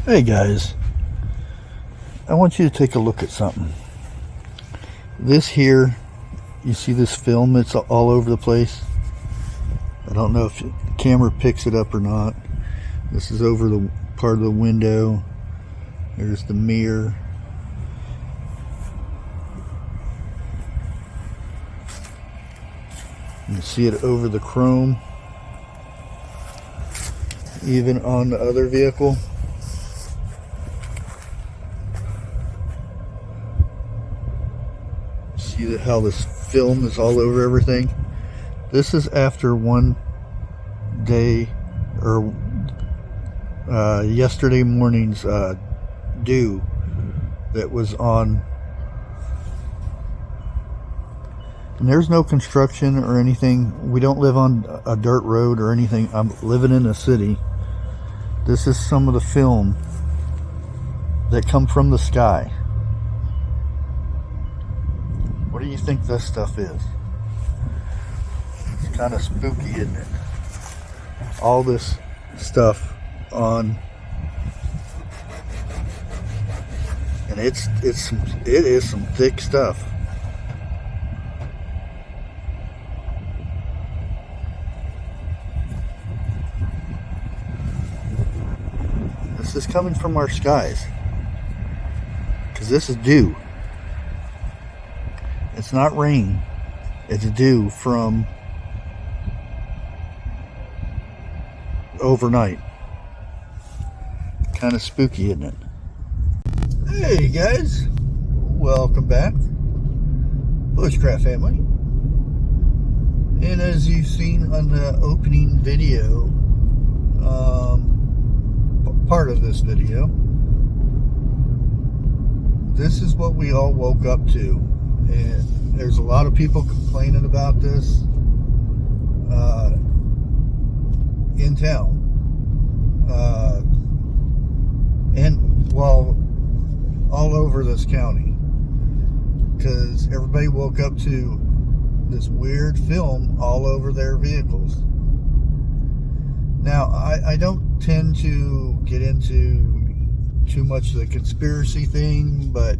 Hey guys, I want you to take a look at something. This here, you see this film? It's all over the place. I don't know if the camera picks it up or not. This is over the part of the window. There's the mirror. You can see it over the chrome, even on the other vehicle. See how this film is all over everything. This is after one day, or yesterday morning's dew that was on. And there's no construction or anything. We don't live on a dirt road or anything. I'm living in a city. This is some of the film that come from the sky. What do you think this stuff is? It's kind of spooky, isn't it? All this stuff on, and it is some thick stuff. This is coming from our skies, because this is dew. It's not rain, it's dew from overnight. Kind of spooky, isn't it? Hey guys, welcome back, Bushcraft Family. And as you've seen on the opening video, part of this video, this is what we all woke up to. And there's a lot of people complaining about this in town, and well, all over this county, because everybody woke up to this weird film all over their vehicles. Now, I don't tend to get into too much of the conspiracy thing, but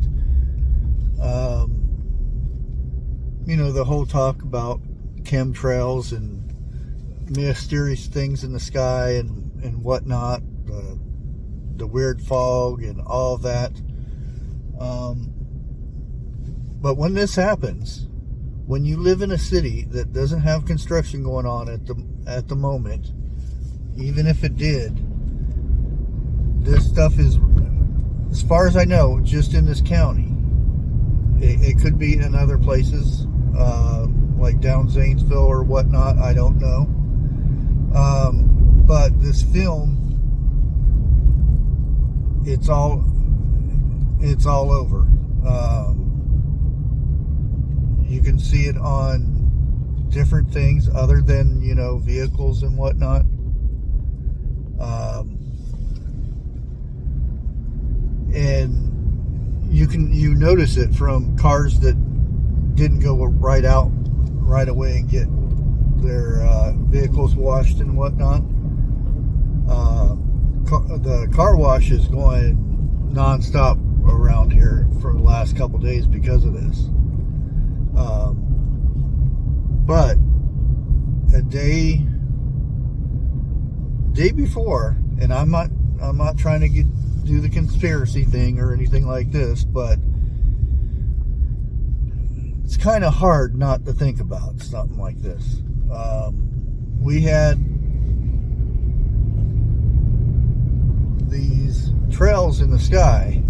you know, the whole talk about chemtrails and mysterious things in the sky and whatnot, the weird fog and all of that. But when this happens, when you live in a city that doesn't have construction going on at the moment, even if it did, this stuff is, as far as I know, just in this county. It could be in other places, like down Zanesville or whatnot. I don't know. But this film, it's all over. You can see it on different things other than, you know, vehicles and whatnot. And you notice it from cars that didn't go right away and get their vehicles washed and whatnot. The car wash is going non-stop around here for the last couple days because of this. But a day before, and I'm not trying to do the conspiracy thing or anything like this, but it's kind of hard not to think about something like this. We had these trails in the sky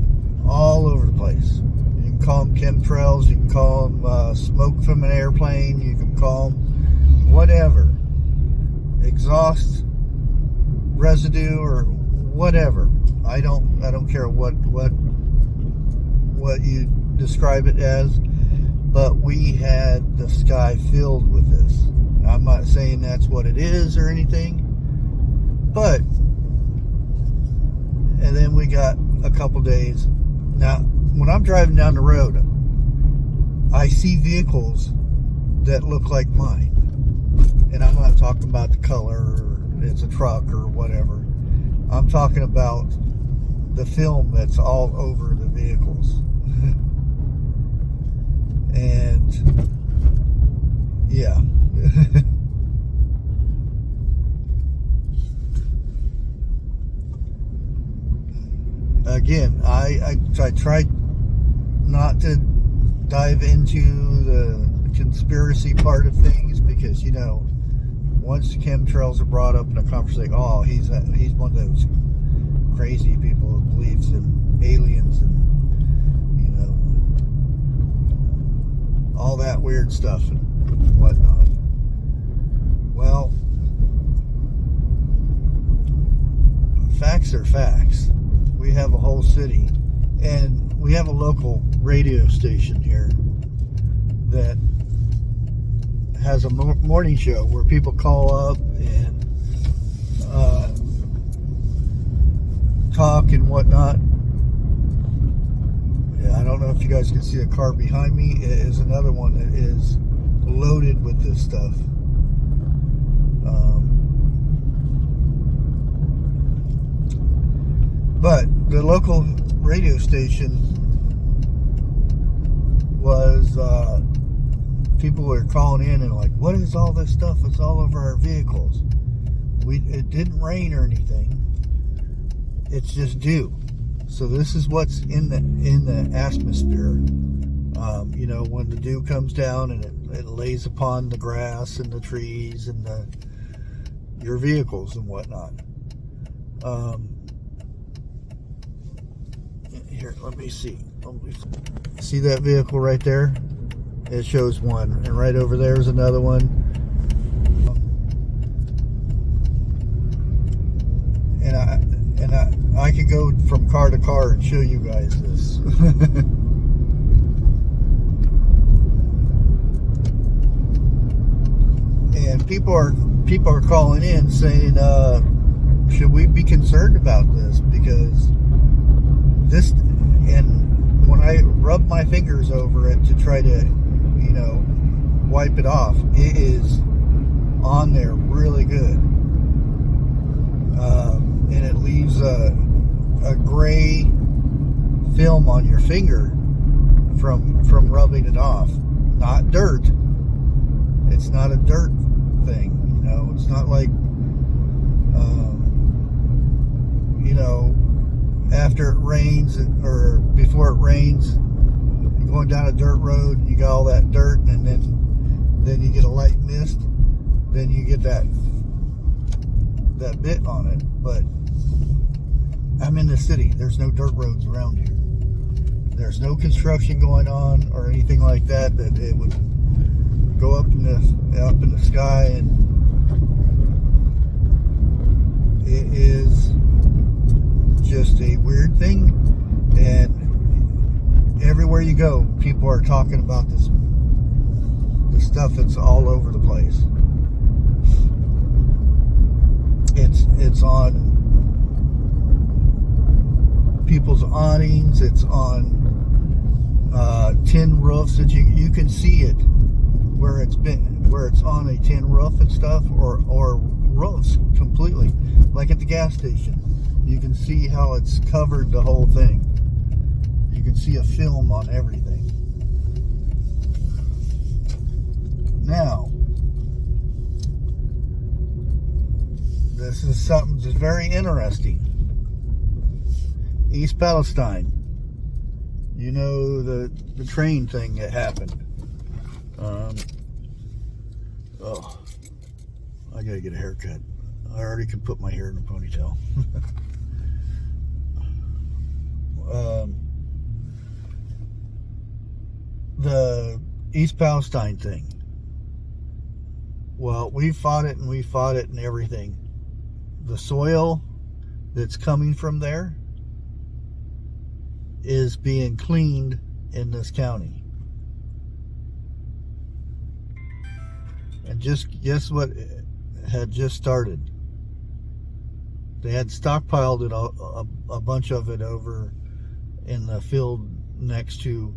all over the place. You can call them chemtrails, you can call them smoke from an airplane, you can call them whatever, exhaust residue or whatever. I don't care what you describe it as, but we had the sky filled with this. I'm not saying that's what it is or anything, but, and then we got a couple days. Now, when I'm driving down the road, I see vehicles that look like mine, and I'm not talking about the color, or it's a truck or whatever. I'm talking about the film that's all over the vehicles. And yeah. Again, I tried not to dive into the conspiracy part of things, because, you know, once chemtrails are brought up in a conversation, oh, he's one of those crazy people who believes in aliens and, you know, all that weird stuff and whatnot. Well, facts are facts. We have a whole city, and we have a local radio station here that has a morning show where people call up and talk and whatnot. Yeah, I don't know if you guys can see a car behind me. It is another one that is loaded with this stuff. But the local radio station was, people were calling in and like, what is all this stuff? It's all over our vehicles. It didn't rain or anything. It's just dew. So this is what's in the atmosphere. You know, when the dew comes down and it lays upon the grass and the trees and your vehicles and whatnot. Here, let me see. See that vehicle right there? It shows one, and right over there is another one. And I could go from car to car and show you guys this. And people are calling in saying, should we be concerned about this? Because this, and when I rub my fingers over it to try to, you know, wipe it off, it is on there really good. And it leaves a gray film on your finger from rubbing it off. Not dirt. It's not a dirt thing, you know. It's not like, you know, after it rains or before it rains, you're going down a dirt road, you got all that dirt, and then you get a light mist, then you get that bit on it. But I'm in the city. There's no dirt roads around here. There's no construction going on or anything like that it would go up in the sky, and it is just a weird thing. And everywhere you go, people are talking about this, the stuff that's all over the place. It's on people's awnings. It's on tin roofs that you can see it where it's on a tin roof and stuff, or roofs completely, like at the gas station. You can see how it's covered the whole thing. You can see a film on everything. Now, this is something that's very interesting. East Palestine. You know, the train thing that happened. Oh, I gotta get a haircut. I already could put my hair in a ponytail. The East Palestine thing. Well, we fought it and everything. The soil that's coming from there is being cleaned in this county. And just guess what had just started? They had stockpiled it, a bunch of it over in the field next to,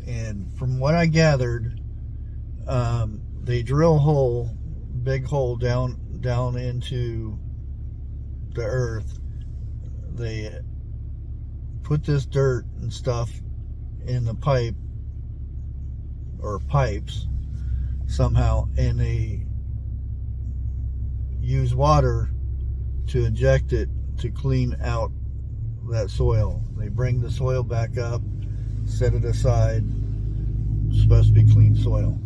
and from what I gathered, they drill a hole, big hole down into the earth. They put this dirt and stuff in the pipe or pipes somehow, and they use water to inject it to clean out that soil. They bring the soil back up, set it aside. It's supposed to be clean soil.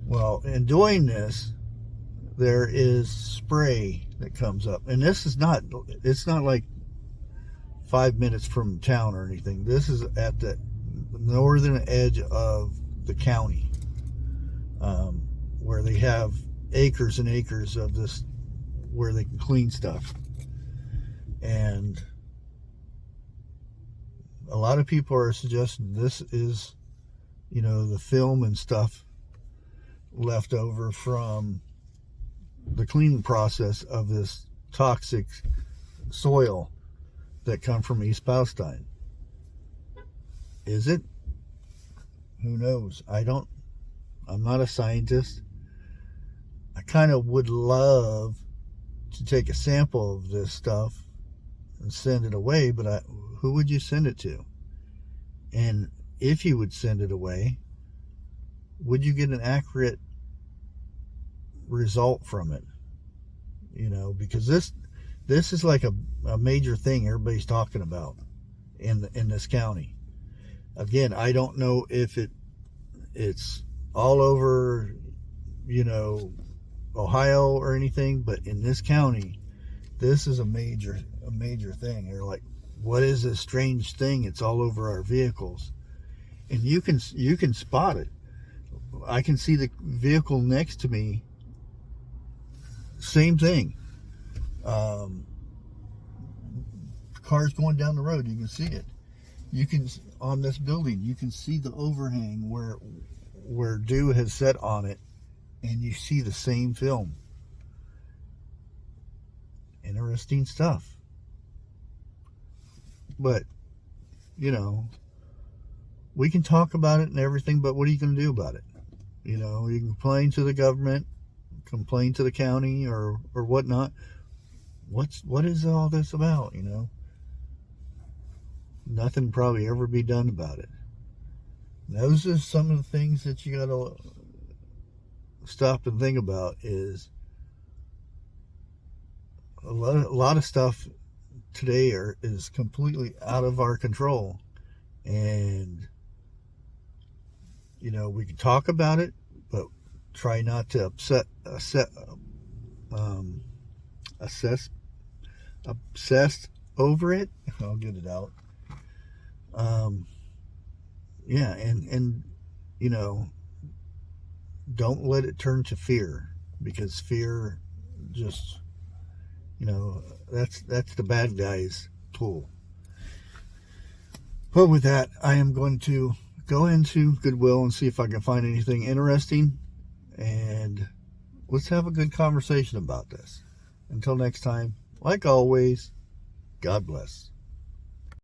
Well, in doing this, there is spray that comes up, and this is not, it's not like 5 minutes from town or anything. This is at the northern edge of the county, where they have acres and acres of this, where they can clean stuff. And a lot of people are suggesting this is, you know, the film and stuff left over from the cleaning process of this toxic soil that come from East Palestine. Is it? Who knows? I'm not a scientist. I kind of would love to take a sample of this stuff and send it away, but who would you send it to? And if you would send it away, would you get an accurate result from it? You know, because this is like a major thing everybody's talking about in this county. Again, I don't know if it's all over, you know, Ohio or anything, but in this county, this is a major thing. They're like, what is this strange thing? It's all over our vehicles, and you can spot it. I can see the vehicle next to me. Same thing. Cars going down the road, you can see it. You can, on this building, you can see the overhang where dew has set on it, and you see the same film. Interesting stuff. But, you know, we can talk about it and everything, but what are you going to do about it? You know, you can complain to the government, complain to the county or whatnot. What is all this about, you know? Nothing probably ever be done about it. Those are some of the things that you got to stop and think about. Is a lot of stuff today is completely out of our control, and you know, we can talk about it, but try not to obsess over it. I'll get it out. Yeah, and you know, don't let it turn to fear, because fear just, you know, that's the bad guy's tool. But with that, I am going to go into Goodwill and see if I can find anything interesting, and let's have a good conversation about this. Until next time, like always, God bless.